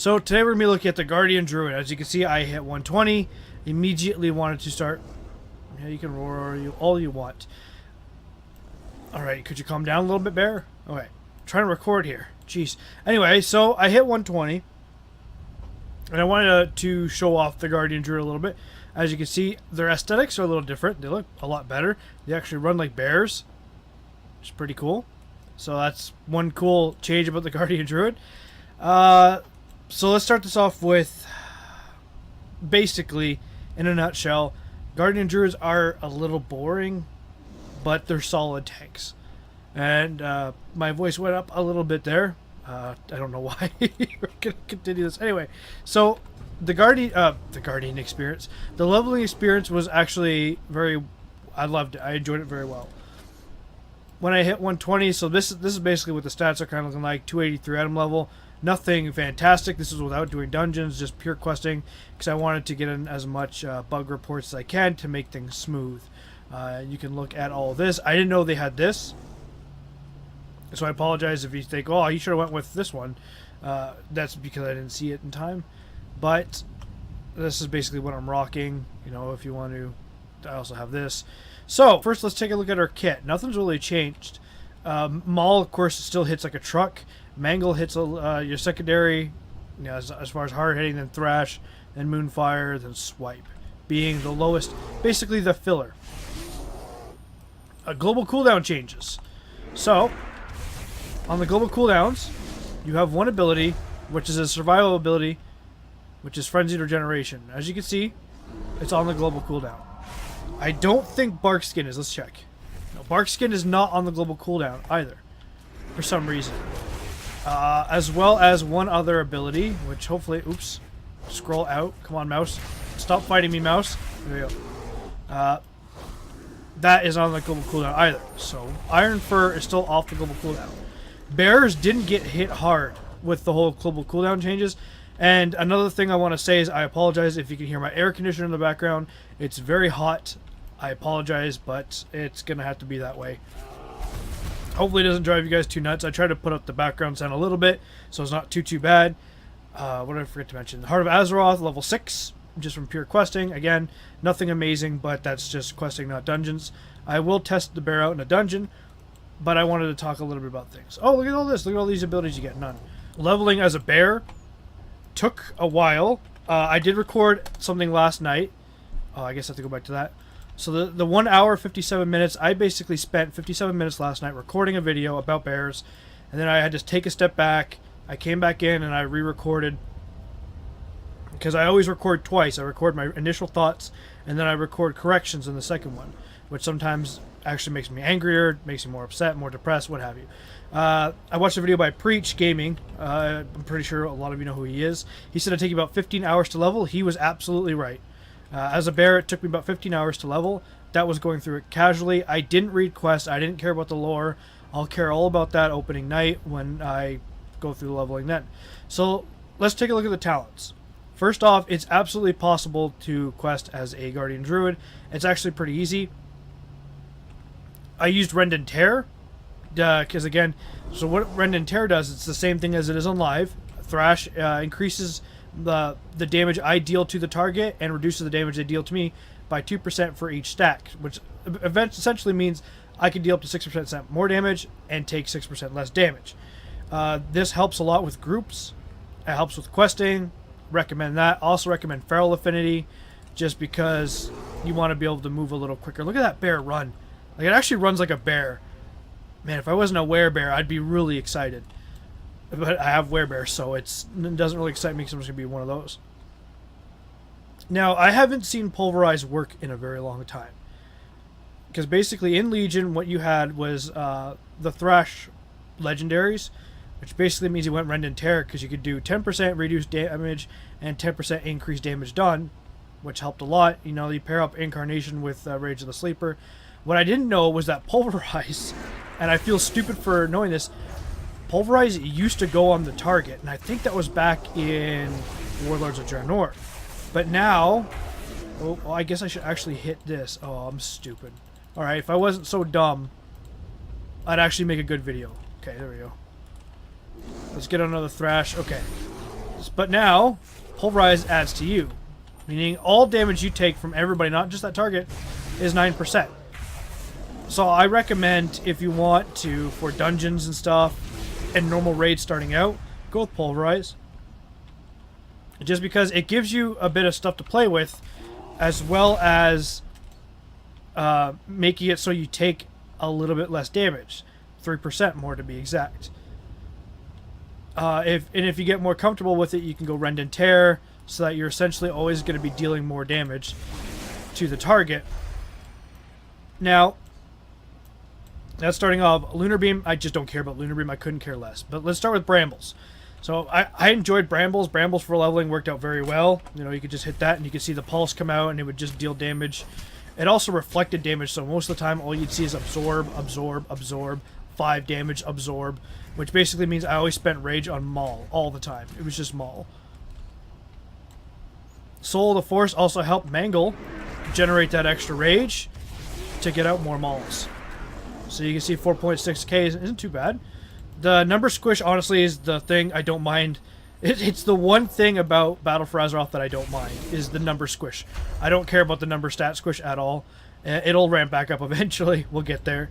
So today we're going to be looking at the Guardian Druid. As you can see, I hit 120. Immediately wanted to start. Yeah, you can roar all you want. Alright, could you calm down a little bit, Bear? Alright, trying to record here. Jeez. Anyway, so I hit 120. And I wanted to show off the Guardian Druid a little bit. As you can see, their aesthetics are a little different. They look a lot better. They actually run like bears, which is pretty cool. So that's one cool change about the Guardian Druid. So let's start this off with, basically, in a nutshell, Guardian Druids are a little boring, but they're solid tanks. And my voice went up a little bit there. I don't know why. We're gonna continue this anyway. So the Guardian experience, the leveling experience was actually I loved it. I enjoyed it very well. When I hit 120, so this is basically what the stats are kind of looking like. 283 item level. Nothing fantastic. This is without doing dungeons, just pure questing, because I wanted to get in as much bug reports as I can to make things smooth. You can look at all of this. I didn't know they had this, so I apologize if you think, oh, you should have went with this one. That's because I didn't see it in time. But this is basically what I'm rocking. You know, if you want to, I also have this. So first, let's take a look at our kit. Nothing's really changed. Maul, of course, still hits like a truck. Mangle hits your secondary, you know, as far as hard hitting, then Thrash, then Moonfire, then Swipe, being the lowest, basically the filler. Global cooldown changes. So, on the global cooldowns, you have one ability, which is a survival ability, which is Frenzied Regeneration. As you can see, it's on the global cooldown. I don't think Bark Skin is. Let's check. No, Bark Skin is not on the global cooldown either, for some reason. As well as one other ability, which hopefully, oops, scroll out. Come on, mouse. Stop fighting me, mouse. There we go. That is on the global cooldown either. So Iron Fur is still off the global cooldown. Bears didn't get hit hard with the whole global cooldown changes. And another thing I want to say is I apologize if you can hear my air conditioner in the background. It's very hot. I apologize, but it's going to have to be that way. Hopefully it doesn't drive you guys too nuts. I try to put up the background sound a little bit, so it's not too bad. What did I forget to mention? The Heart of Azeroth, level 6, just from pure questing. Again, nothing amazing, but that's just questing, not dungeons. I will test the bear out in a dungeon, but I wanted to talk a little bit about things. Oh, look at all this. Look at all these abilities you get. None. Leveling as a bear took a while. I did record something last night. Oh, I guess I have to go back to that. So the 1 hour, 57 minutes, I basically spent 57 minutes last night recording a video about bears, and then I had to take a step back. I came back in and I re-recorded, because I always record twice. I record my initial thoughts, and then I record corrections in the second one, which sometimes actually makes me angrier, makes me more upset, more depressed, what have you. I watched a video by Preach Gaming. I'm pretty sure a lot of you know who he is. He said it'd take about 15 hours to level. He was absolutely right. As a bear, it took me about 15 hours to level. That was going through it casually. I didn't read quests. I didn't care about the lore. I'll care all about that opening night when I go through the leveling then. So let's take a look at the talents. First off, it's absolutely possible to quest as a Guardian Druid. It's actually pretty easy. I used Rend and Tear, because again, so what Rend and Tear does, it's the same thing as it is on live. Thrash increases the damage I deal to the target and reduces the damage they deal to me by 2% for each stack, which essentially means I can deal up to 6% more damage and take 6% less damage. This helps a lot with groups. It helps with questing. Recommend that. Also recommend Feral Affinity, just because you want to be able to move a little quicker. Look at that bear run. Like, it actually runs like a bear. Man, if I wasn't a werebear, I'd be really excited. But I have werebear, so it doesn't really excite me because I'm just going to be one of those. Now, I haven't seen Pulverize work in a very long time. Because basically in Legion, what you had was the Thrash legendaries, which basically means you went Rend and Tear, because you could do 10% reduced damage and 10% increased damage done, which helped a lot. You know, you pair up Incarnation with Rage of the Sleeper. What I didn't know was that Pulverize, and I feel stupid for knowing this, Pulverize used to go on the target, and I think that was back in Warlords of Draenor. But now, oh, well, I guess I should actually hit this. Oh, I'm stupid. Alright, if I wasn't so dumb, I'd actually make a good video. Okay, there we go. Let's get another Thrash. Okay. But now, Pulverize adds to you. Meaning all damage you take from everybody, not just that target, is 9%. So I recommend, if you want to, for dungeons and stuff, and normal raids starting out, go with Pulverize. Just because it gives you a bit of stuff to play with, as well as making it so you take a little bit less damage. 3% more to be exact. If you get more comfortable with it, you can go Rend and Tear, so that you're essentially always going to be dealing more damage to the target. Now, that's starting off. Lunar Beam, I just don't care about Lunar Beam. I couldn't care less. But let's start with Brambles. So I enjoyed Brambles. Brambles for leveling worked out very well. You know, you could just hit that and you could see the pulse come out and it would just deal damage. It also reflected damage, so most of the time all you'd see is absorb, absorb, absorb, 5 damage, absorb, which basically means I always spent rage on Maul all the time. It was just Maul. Soul of the Force also helped Mangle generate that extra rage to get out more Mauls. So you can see 4.6k isn't too bad. The number squish, honestly, is the thing I don't mind. It's the one thing about Battle for Azeroth that I don't mind, is the number squish. I don't care about the number stat squish at all. It'll ramp back up eventually. We'll get there.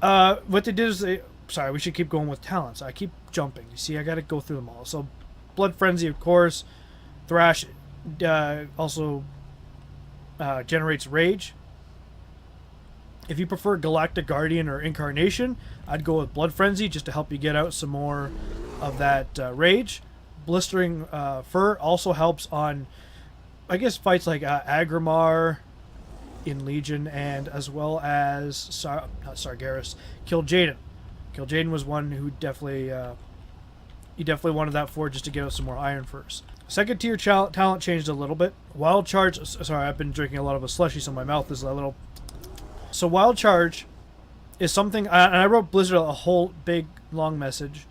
What they did is sorry, we should keep going with talents. I keep jumping. You see, I gotta go through them all. So, Blood Frenzy, of course. Thrash also generates rage. If you prefer Galactic Guardian or Incarnation, I'd go with Blood Frenzy just to help you get out some more of that rage. Blistering Fur also helps on, I guess, fights like Agrimar in Legion, and as well as not Sargeras, Kil'jaeden. Kil'jaeden was one who definitely you definitely wanted that for, just to get out some more Iron Furs. Second tier talent changed a little bit. Wild Charge. Sorry, I've been drinking a lot of a slushy, so my mouth is a little. So Wild Charge is something, and I wrote Blizzard a whole big long message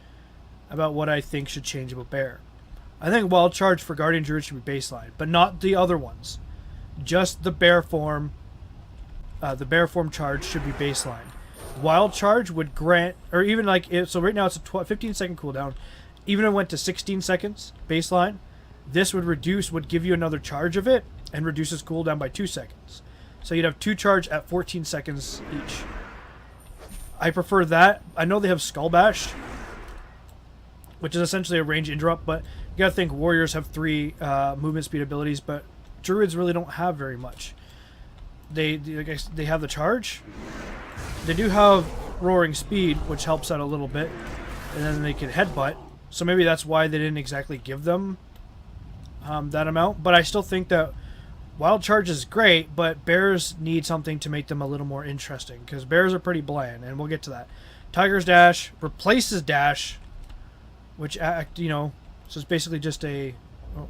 about what I think should change about Bear. I think Wild Charge for Guardian Druid should be baseline, but not the other ones. Just the Bear form. The Bear form charge should be baseline. Wild Charge would grant, or even like, so right now it's a 15-second cooldown. Even if it went to 16 seconds baseline, this would give you another charge of it, and reduces cooldown by 2 seconds. So you'd have 2 charge at 14 seconds each. I prefer that. I know they have Skull Bash, which is essentially a range interrupt, but you gotta think warriors have 3 movement speed abilities, but druids really don't have very much. They have the charge. They do have roaring speed, which helps out a little bit, and then they can headbutt. So maybe that's why they didn't exactly give them that amount. But I still think that Wild Charge is great, but bears need something to make them a little more interesting, because bears are pretty bland, and we'll get to that. Tiger's Dash replaces Dash, which so it's basically just a. Oh,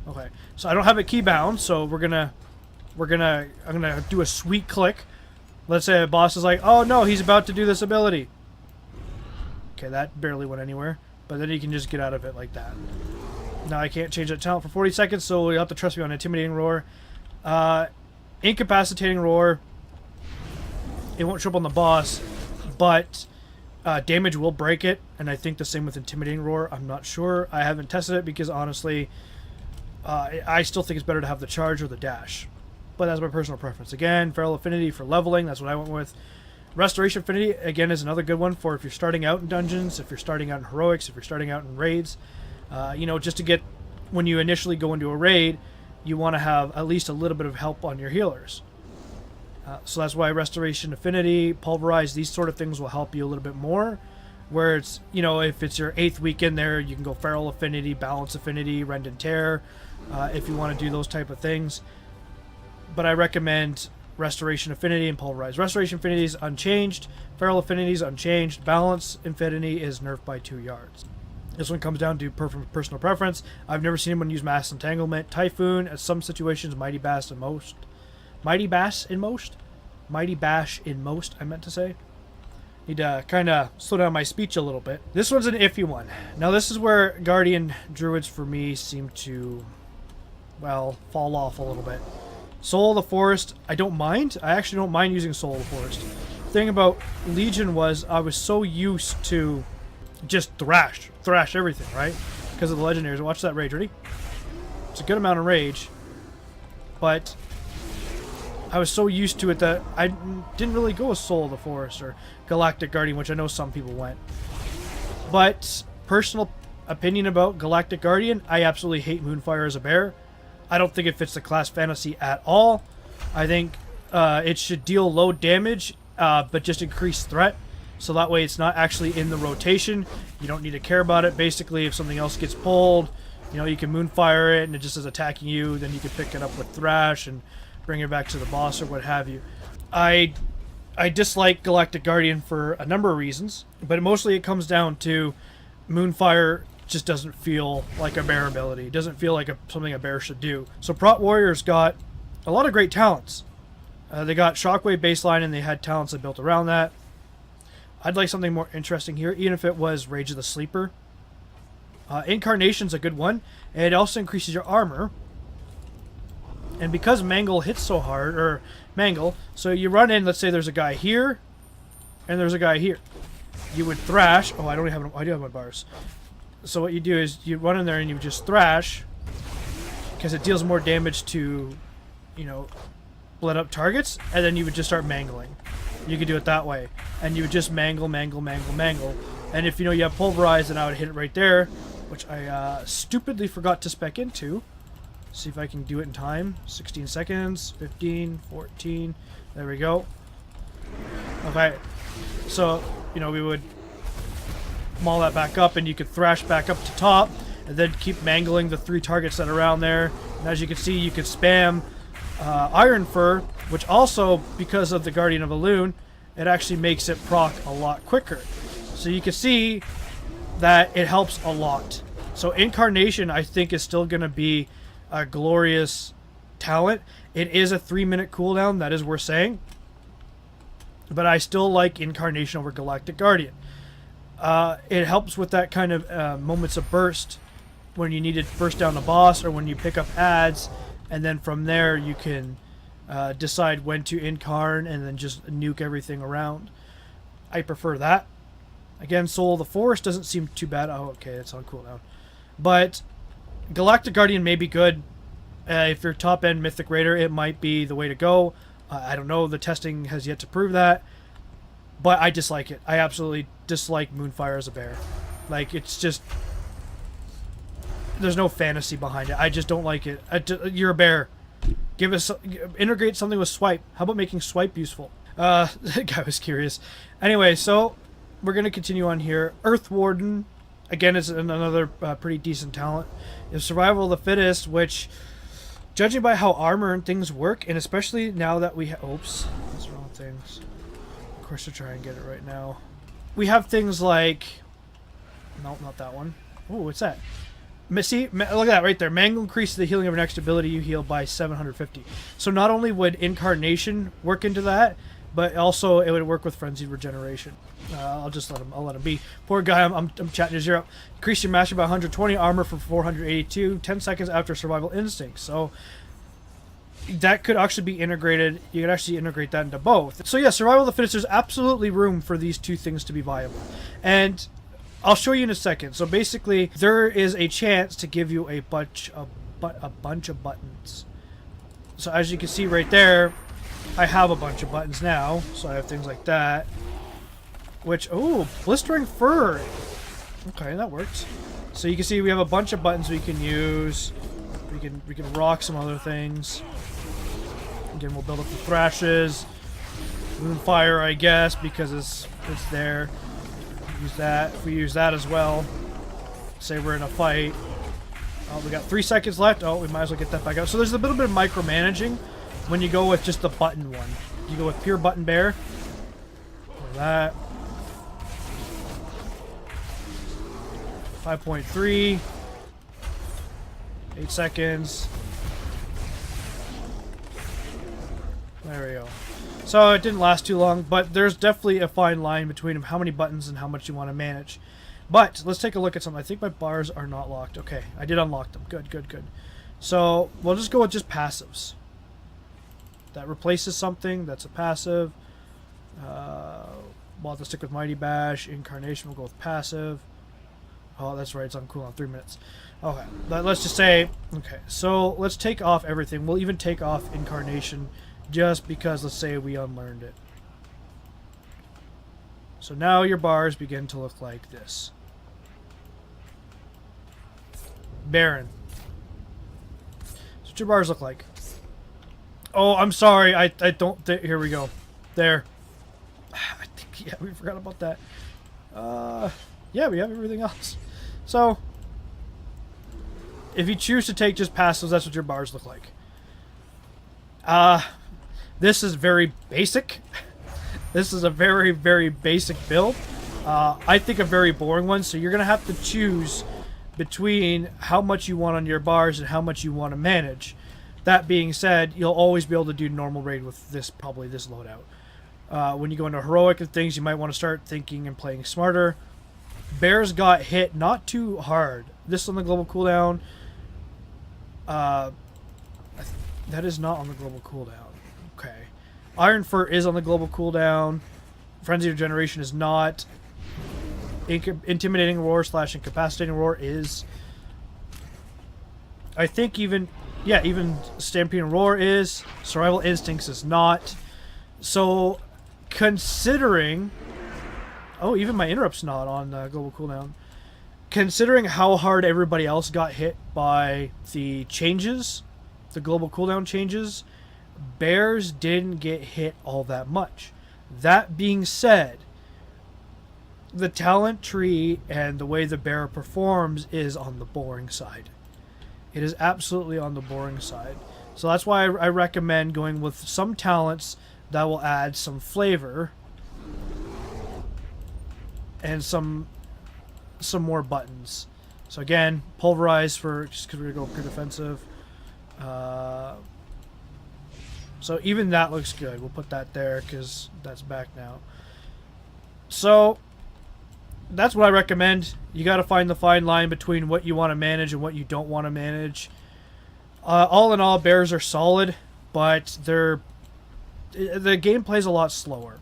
okay, so I don't have it keybound, so I'm gonna do a sweet click. Let's say a boss is like, oh no, he's about to do this ability. Okay, that barely went anywhere, but then you can just get out of it like that. Now I can't change that talent for 40 seconds, so you'll have to trust me on Intimidating Roar. Incapacitating Roar, it won't show up on the boss, but damage will break it, and I think the same with Intimidating Roar. I'm not sure. I haven't tested it because honestly, I still think it's better to have the charge or the dash. But that's my personal preference. Again, Feral Affinity for leveling, that's what I went with. Restoration Affinity, again, is another good one for if you're starting out in dungeons, if you're starting out in heroics, if you're starting out in raids. Just to get, when you initially go into a raid, you want to have at least a little bit of help on your healers. So that's why Restoration Affinity, Pulverize, these sort of things will help you a little bit more. Where it's, if it's your 8th week in there, you can go Feral Affinity, Balance Affinity, Rend and Tear, if you want to do those type of things. But I recommend Restoration Affinity and Pulverize. Restoration Affinity is unchanged. Feral Affinity is unchanged. Balance Affinity is nerfed by 2 yards. This one comes down to personal preference. I've never seen anyone use Mass Entanglement. Typhoon, at some situations, Mighty Bash in most. Mighty Bash in most, I meant to say. Need to kind of slow down my speech a little bit. This one's an iffy one. Now this is where Guardian Druids for me seem to, well, fall off a little bit. Soul of the Forest, I don't mind. I actually don't mind using Soul of the Forest. The thing about Legion was I was so used to just thrash everything, right? Because of the legendaries. Watch that rage. Ready? It's a good amount of rage, but I was so used to it that I didn't really go with Soul of the Forest or Galactic Guardian, which I know some people went. But personal opinion about Galactic Guardian, I absolutely hate Moonfire as a bear. I don't think it fits the class fantasy at all. I think it should deal low damage, but just increase threat. So that way it's not actually in the rotation. You don't need to care about it. Basically, if something else gets pulled, you know, you can Moonfire it and it just is attacking you. Then you can pick it up with Thrash and bring it back to the boss or what have you. I dislike Galactic Guardian for a number of reasons, but mostly it comes down to Moonfire just doesn't feel like a bear ability. It doesn't feel like something a bear should do. So Prot Warriors got a lot of great talents. They got Shockwave baseline and they had talents that built around that. I'd like something more interesting here, even if it was Rage of the Sleeper. Incarnation's a good one, and it also increases your armor. And because Mangle hits so hard, or Mangle, so you run in, let's say there's a guy here, and there's a guy here. You would Thrash. Oh, I do have my bars. So what you do is you run in there and you just Thrash, because it deals more damage to, you know, bled up targets, and then you would just start mangling. You could do it that way, and you would just mangle. And if you know you have Pulverize, then I would hit it right there, which I stupidly forgot to spec into. See if I can do it in time. 16 seconds, 15, 14. There we go. Okay, so you know we would maul that back up, and you could Thrash back up to top, and then keep mangling the 3 targets that are around there. And as you can see, you could spam Iron Fur, which also, because of the Guardian of Elune, it actually makes it proc a lot quicker. So you can see that it helps a lot. So Incarnation, I think, is still going to be a glorious talent. It is a 3-minute cooldown, that is worth saying. But I still like Incarnation over Galactic Guardian. It helps with that kind of moments of burst when you need to burst down the boss or when you pick up adds, and then from there you can decide when to incarn and then just nuke everything around. I prefer that. Again, Soul of the Forest doesn't seem too bad. Oh, okay, it's on cooldown. But Galactic Guardian may be good. If you're top-end Mythic Raider, it might be the way to go. I don't know. The testing has yet to prove that. But I dislike it. I absolutely dislike Moonfire as a bear. Like, it's just... There's no fantasy behind it. I just don't like it. You're a bear. Give us... Integrate something with Swipe. How about making Swipe useful? That guy was curious. Anyway, so... We're going to continue on here. Earth Warden, again, is another pretty decent talent. Is Survival of the Fittest, which, judging by how armor and things work, and especially now that we have... Oops, that's the wrong things. Of course, to try and get it right now. We have things like... Nope, not that one. Oh, what's that? See, look at that right there. Mangle increases the healing of your next ability you heal by 750. So not only would Incarnation work into that, but also it would work with Frenzied Regeneration. I'll just let him be. Poor guy, I'm chatting to 0. Increase your mastery by 120, armor for 482, 10 seconds after Survival Instinct. So that could actually be integrated. You could actually integrate that into both. So yeah, Survival of the Fittest, there's absolutely room for these two things to be viable. And I'll show you in a second. So basically, there is a chance to give you a bunch of buttons. So as you can see right there, I have a bunch of buttons now. So I have things like that. Which, oh, Blistering Fur. Okay, that works. So you can see we have a bunch of buttons we can use. We can rock some other things. Again, we'll build up the Thrashes. Moonfire, I guess, because it's there. Use that. If we use that as well, say we're in a fight. Oh, we got 3 seconds left. Oh, we might as well get that back out. So there's a little bit of micromanaging when you go with just the button one. You go with pure button bear. Or that. 5.3. 8 seconds. There we go. So it didn't last too long, but there's definitely a fine line between how many buttons and how much you want to manage. But let's take a look at something. I think my bars are not locked. Okay, I did unlock them. Good, good, good. So we'll just go with just passives. That replaces something. That's a passive. We'll have to stick with Mighty Bash. Incarnation will go with passive. Oh, that's right. It's on cooldown 3 minutes. Okay. But let's just say... Okay. So let's take off everything. We'll even take off Incarnation just because, let's say, we unlearned it. So now your bars begin to look like this. Baron. That's what your bars look like. Oh, I'm sorry. I don't... Here we go. There. I think, yeah, we forgot about that. Yeah, we have everything else. So, if you choose to take just passives, that's what your bars look like. This is very basic. This is a very, very basic build. I think a very boring one, so you're going to have to choose between how much you want on your bars and how much you want to manage. That being said, you'll always be able to do normal raid with this, probably this loadout. When you go into heroic and things, you might want to start thinking and playing smarter. Bears got hit not too hard. This on the global cooldown. That is not on the global cooldown. Okay. Iron Fur is on the global cooldown. Frenzy Regeneration is not. Intimidating Roar / Incapacitating Roar is. I think even... Yeah, even Stampede and Roar is. Survival Instincts is not. So, considering... Oh, even my interrupt's not on global cooldown. Considering how hard everybody else got hit by the changes, the global cooldown changes, Bears didn't get hit all that much. That being said, the talent tree and the way the bear performs is on the boring side. It is absolutely on the boring side. So that's why I recommend going with some talents that will add some flavor and some more buttons. So again, pulverize for just because we're gonna go pretty defensive. So even that looks good. We'll put that there because that's back now. So that's what I recommend. You got to find the fine line between what you want to manage and what you don't want to manage. All in all, Bears are solid, but the gameplay's a lot slower.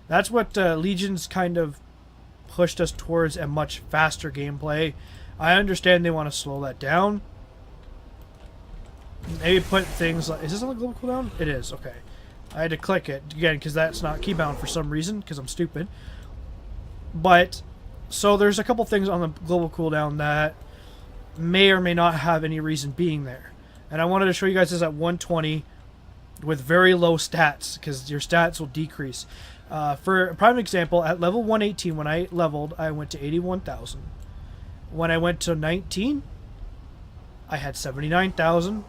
That's what Legion's kind of pushed us towards, a much faster gameplay. I understand they want to slow that down. Maybe put things like... Is this on the global cooldown? It is, okay. I had to click it, again, because that's not keybound for some reason, because I'm stupid. But, so there's a couple things on the global cooldown that may or may not have any reason being there. And I wanted to show you guys this at 120 with very low stats, because your stats will decrease. For a prime example, at level 118, when I leveled, I went to 81,000. When I went to 19, I had 79,000.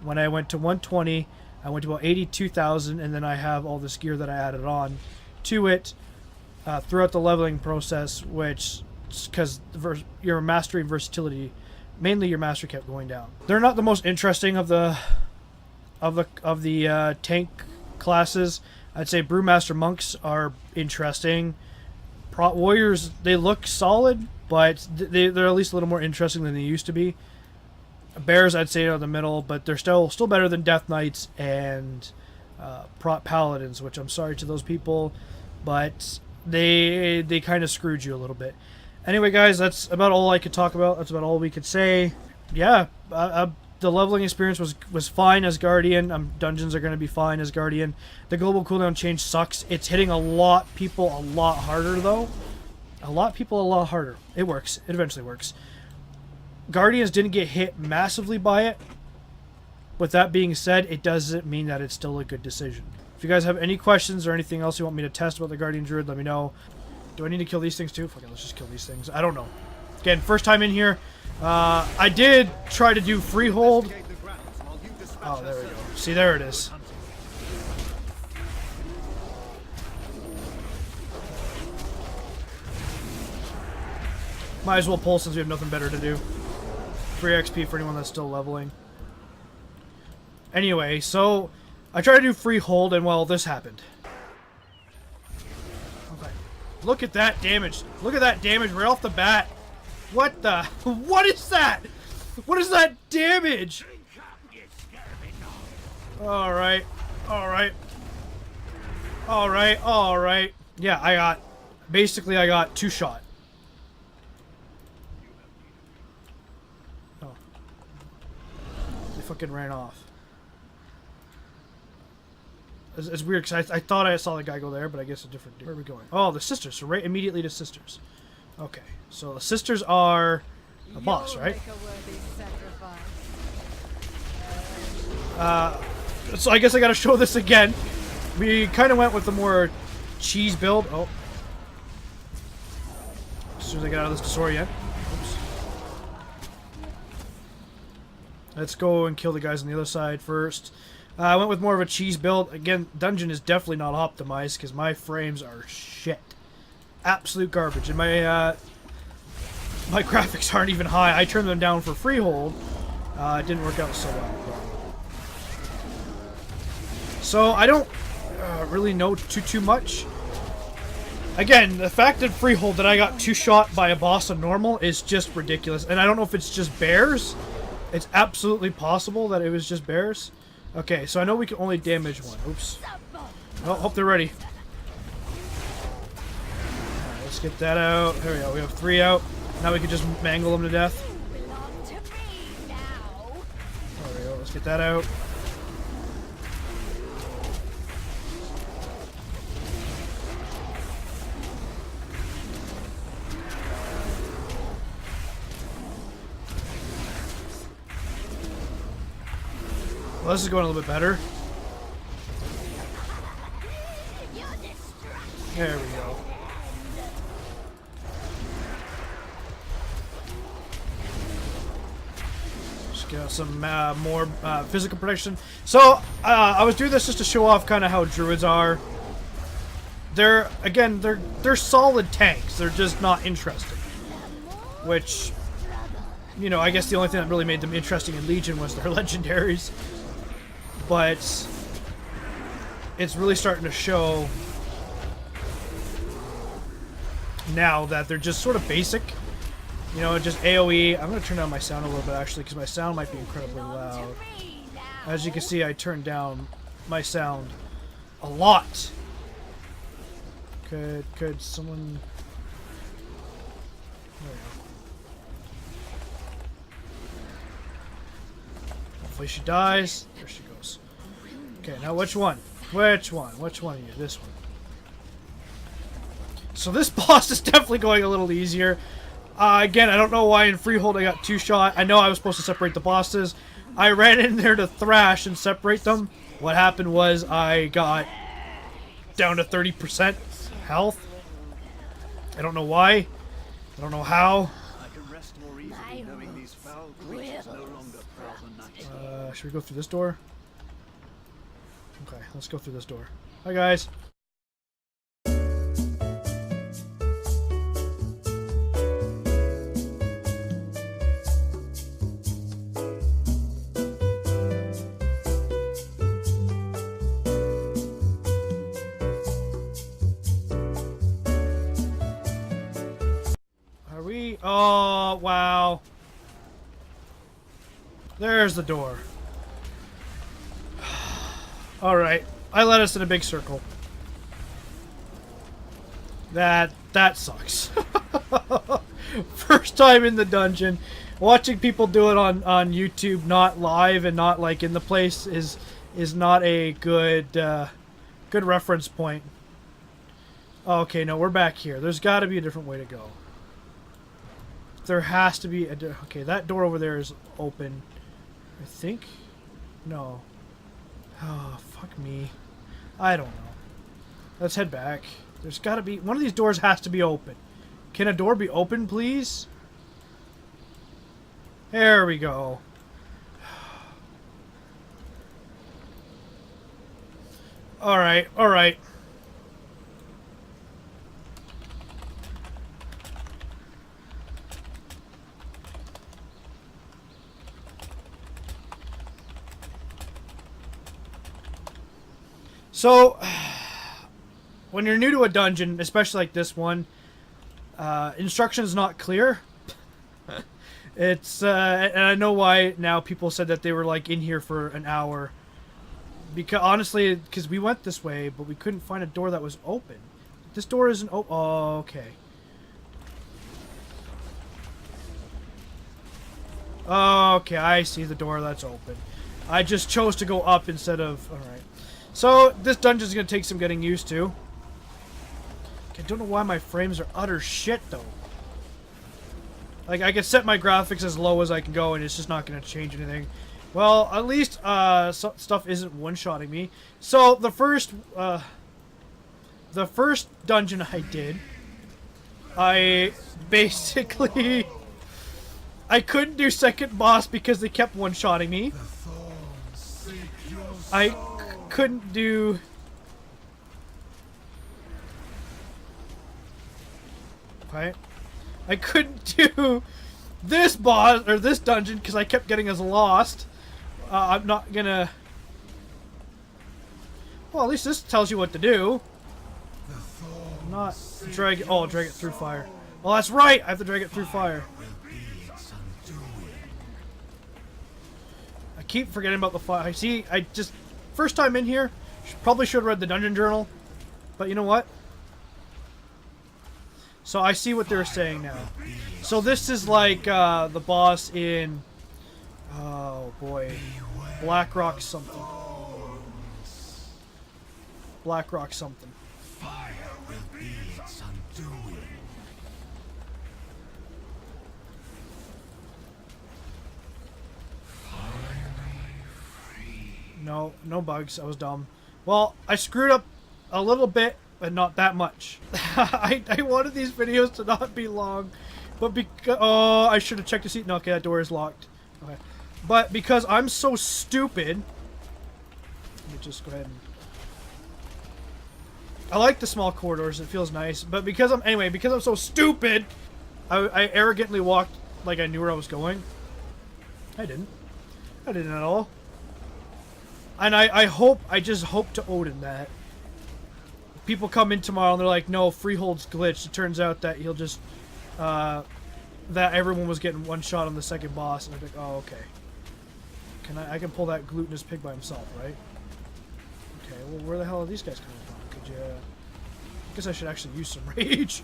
When I went to 120, I went to about 82,000, and then I have all this gear that I added on to it throughout the leveling process, which, because your mastery and versatility, mainly your mastery kept going down. They're not the most interesting of the tank classes. I'd say Brewmaster Monks are interesting. Warriors, they look solid, but they're at least a little more interesting than they used to be. Bears, I'd say, are in the middle, but they're still better than Death Knights and Prot Paladins, which I'm sorry to those people, but they kind of screwed you a little bit. Anyway, guys, that's about all I could talk about. That's about all we could say. Yeah, the leveling experience was fine as Guardian. Dungeons are going to be fine as Guardian. The global cooldown change sucks. It's hitting people a lot harder, though. A lot harder. It works. It eventually works. Guardians didn't get hit massively by it. With that being said, it doesn't mean that it's still a good decision. If you guys have any questions or anything else you want me to test about the Guardian Druid, let me know. Do I need to kill these things too? Okay, let's just kill these things. I don't know. Again, first time in here. I did try to do Freehold. Oh, there we go. See, there it is. Might as well pull since we have nothing better to do. Free XP for anyone that's still leveling. Anyway, so I tried to do Freehold, and well, this happened. Okay. Look at that damage. Look at that damage right off the bat. What the? What is that? What is that damage? Alright. Alright. Alright. Alright. Yeah, I got 2 shot. fucking ran off. It's weird because I thought I saw the guy go there, but I guess a different dude. Where are we going? Oh, the sisters. So right immediately to sisters. Okay. So the sisters are a boss, right? So I guess I gotta show this again. We kind of went with the more cheese build. Oh. As soon as I get out of this disorient. Oops. Let's go and kill the guys on the other side first. I went with more of a cheese build. Again, dungeon is definitely not optimized because my frames are shit. Absolute garbage. And my my graphics aren't even high. I turned them down for Freehold. It didn't work out so well. So I don't really know too much. Again, the fact that Freehold that I got 2-shot by a boss on normal is just ridiculous. And I don't know if it's just bears. It's absolutely possible that it was just bears. Okay, so I know we can only damage one. Oops. Oh, hope they're ready. Right, let's get that out. There we go. We have 3 out. Now we can just mangle them to death. There we go. Let's get that out. Well, this is going a little bit better. There we go. Just get some more physical protection. So, I was doing this just to show off kind of how druids are. They're solid tanks. They're just not interesting. Which, you know, I guess the only thing that really made them interesting in Legion was their legendaries. But it's really starting to show now that they're just sort of basic. You know, just AoE. I'm going to turn down my sound a little bit, actually, because my sound might be incredibly loud. As you can see, I turned down my sound a lot. Could someone... There we go. Hopefully she dies. There she goes. Okay, now which one? Which one? Which one are you? This one. So this boss is definitely going a little easier. Again, I don't know why in Freehold I got 2-shot. I know I was supposed to separate the bosses. I ran in there to thrash and separate them. What happened was I got down to 30% health. I don't know why. I don't know how. Should we go through this door? Okay, let's go through this door. Hi, guys. Are we? Oh, wow. There's the door. Alright, I led us in a big circle. That sucks. First time in the dungeon. Watching people do it on YouTube, not live and not like in the place, is not a good good reference point. Okay, no, we're back here. There's got to be a different way to go. There has to be a... Okay, that door over there is open. I think? No. Oh, fuck me. I don't know. Let's head back. There's got to be... One of these doors has to be open. Can a door be open, please? There we go. Alright, alright. So, when you're new to a dungeon, especially like this one, instructions not clear. It's, and I know why now people said that they were like in here for an hour. Because, honestly, because we went this way, but we couldn't find a door that was open. This door isn't open. Oh, okay. Okay, I see the door that's open. I just chose to go up instead of... Alright. So, this dungeon's going to take some getting used to. I don't know why my frames are utter shit, though. Like, I can set my graphics as low as I can go, and it's just not going to change anything. Well, at least stuff isn't one-shotting me. So, the first dungeon I did, I basically... I couldn't do second boss because they kept one-shotting me. I couldn't do... Right? I couldn't do this boss, or this dungeon, because I kept getting us lost. I'm not gonna... Well, at least this tells you what to do. Not drag it... Oh, drag it through fire. Well, that's right! I have to drag it through fire. I keep forgetting about the fire. See, I just... First time in here, probably should have read the dungeon journal. But you know what? So I see what they're saying now. So this is like the boss in... Oh boy. Blackrock something. Blackrock something. Fire will be its undoing. No, no bugs. I was dumb. Well, I screwed up a little bit, but not that much. I wanted these videos to not be long, but because... Oh, I should have checked to see... No, okay, that door is locked. Okay. But because I'm so stupid... Let me just go ahead and... I like the small corridors. It feels nice. But because I'm... Anyway, because I'm so stupid, I arrogantly walked like I knew where I was going. I didn't. I didn't at all. And I just hope to Odin that people come in tomorrow and they're like, no, Freehold's glitched. It turns out that he'll just, that everyone was getting one shot on the second boss. And I'm like, oh, okay. I can pull that glutinous pig by himself, right? Okay, well, where the hell are these guys coming from? Could you, I guess I should actually use some rage.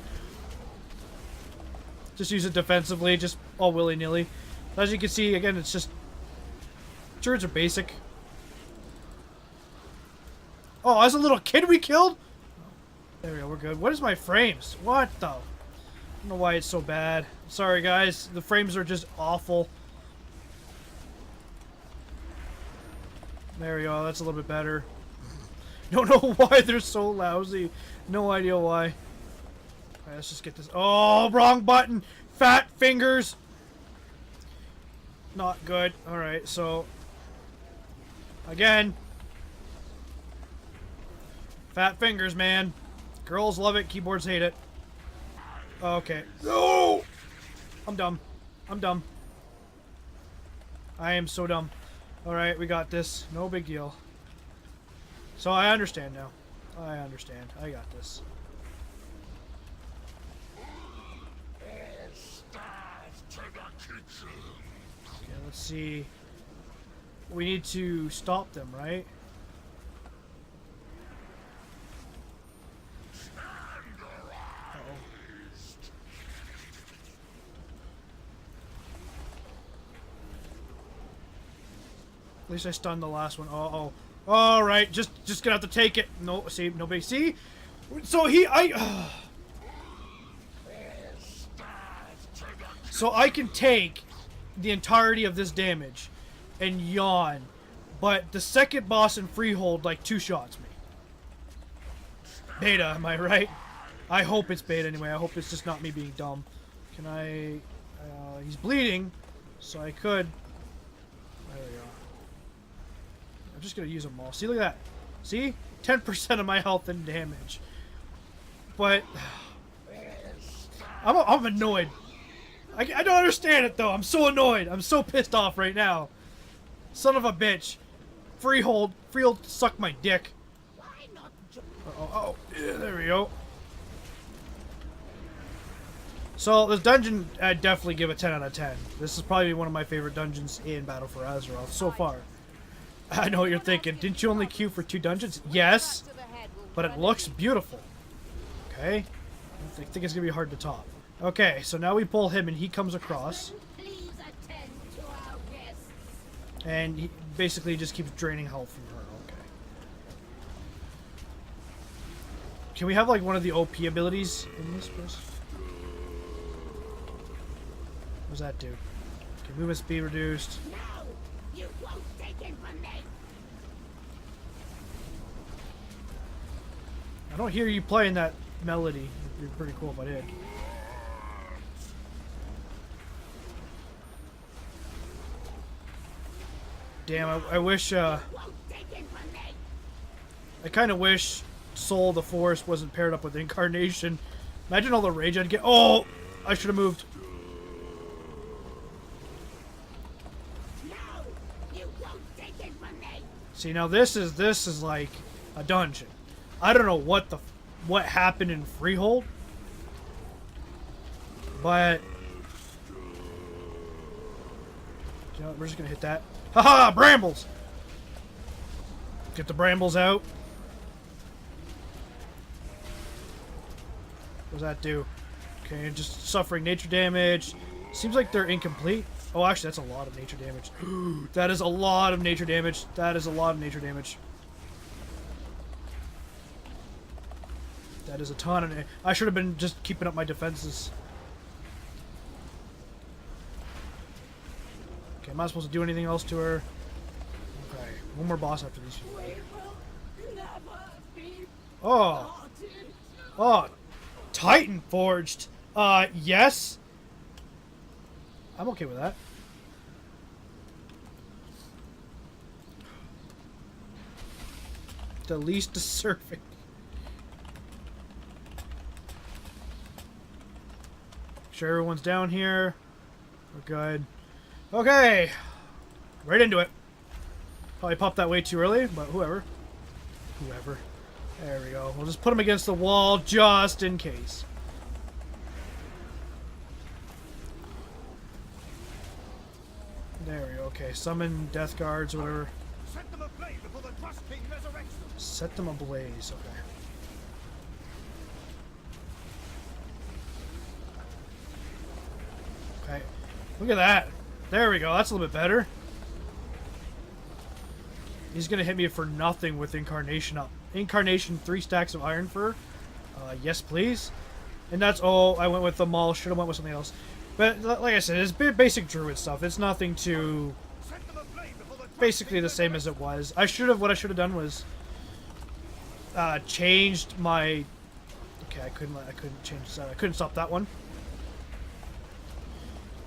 Just use it defensively, just all willy-nilly. As you can see, again, it's just, turrets are basic. Oh, as a little kid we killed? There we go, we're good. What is my frames? What the? I don't know why it's so bad. Sorry, guys. The frames are just awful. There we go. That's a little bit better. Don't know why they're so lousy. No idea why. Alright, let's just get this. Oh, wrong button! Fat fingers! Not good. Alright, so... Again... Fat fingers, man. Girls love it, keyboards hate it. Okay. No! I'm dumb. I'm dumb. I am so dumb. Alright, we got this. No big deal. So I understand now. I understand. I got this. Okay, let's see. We need to stop them, right? At least I stunned the last one. Uh-oh. Alright, just gonna have to take it. No, see, nobody. See? So So I can take the entirety of this damage and yawn. But the second boss in Freehold, like, two-shots me. Beta, am I right? I hope it's beta anyway. I hope it's just not me being dumb. Can I... he's bleeding, so I could... There we go. I'm just gonna use them all. See, look at that. See? 10% of my health and damage. But... I'm annoyed. I don't understand it, though. I'm so annoyed. I'm so pissed off right now. Son of a bitch. Freehold. Freehold suck my dick. Oh, yeah, there we go. So, this dungeon, I'd definitely give a 10 out of 10. This is probably one of my favorite dungeons in Battle for Azeroth so far. I know what you're thinking. Didn't you only queue for 2 dungeons? Yes, but it looks beautiful. Okay. I think it's going to be hard to top. Okay, so now we pull him and he comes across. And he basically just keeps draining health from her. Okay. Can we have like one of the OP abilities in this place? What does that do? Okay, movement speed reduced. No, you won't take it from me. I don't hear you playing that melody. It'd be pretty cool if I did. Damn, I wish, Won't take it from me. I kind of wish Soul of the Forest wasn't paired up with Incarnation. Imagine all the rage I'd get. Oh! I should have moved. No, you won't take it from me. See, now this is like a dungeon. I don't know what happened in Freehold, but you know, we're just gonna hit that. Haha, brambles! Get the brambles out. What does that do? Okay, just suffering nature damage. Seems like they're incomplete. Oh, actually, that's a lot of nature damage. That is a lot of nature damage. That is a lot of nature damage. That is a ton of... I should have been just keeping up my defenses. Okay, am I supposed to do anything else to her? Okay, one more boss after these. We will never be Oh! parted. Oh! Titanforged! Yes? I'm okay with that. The least deserving. Sure, everyone's down here. We're good. Okay! Right into it. Probably popped that way too early, but whoever. Whoever. There we go. We'll just put him against the wall just in case. There we go. Okay, summon death guards or whatever. Set them ablaze before the Trust King resurrects them. Set them ablaze. Okay. Okay. Look at that. There we go. That's a little bit better. He's gonna hit me for nothing with Incarnation up. Incarnation, 3 stacks of Iron Fur. Yes, please. And that's all. I went with the Maul. Should have went with something else. But like I said, it's basic Druid stuff. It's nothing too. Set them ablaze before the Trust Basically King the same as it was. What I should have done was changed my. Okay, I couldn't change that. I couldn't stop that one.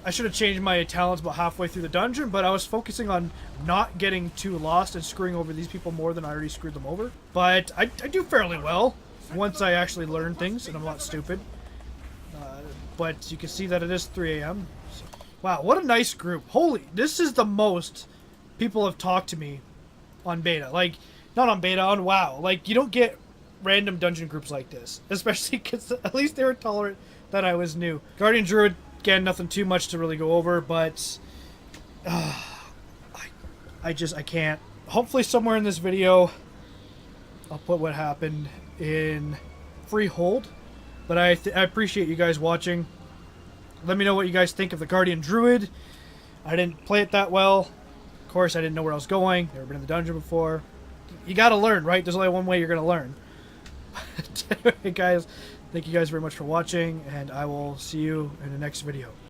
I should have changed my talents about halfway through the dungeon, but I was focusing on not getting too lost and screwing over these people more than I already screwed them over. But I do fairly well once I actually learn things, and I'm not stupid. But you can see that it is 3 a.m. So, wow, what a nice group. Holy, this is the most people have talked to me on beta. Like, not on beta, on WoW. Like, you don't get random dungeon groups like this. Especially because at least they were tolerant that I was new. Guardian Druid, again, nothing too much to really go over, but I can't. Hopefully somewhere in this video I'll put what happened in Freehold. But I appreciate you guys watching. Let me know what you guys think of the Guardian Druid. I didn't play it that well. Of course, I didn't know where I was going. Never been in the dungeon before. You gotta learn, right? There's only one way you're gonna learn. Anyway, guys, thank you guys very much for watching, and I will see you in the next video.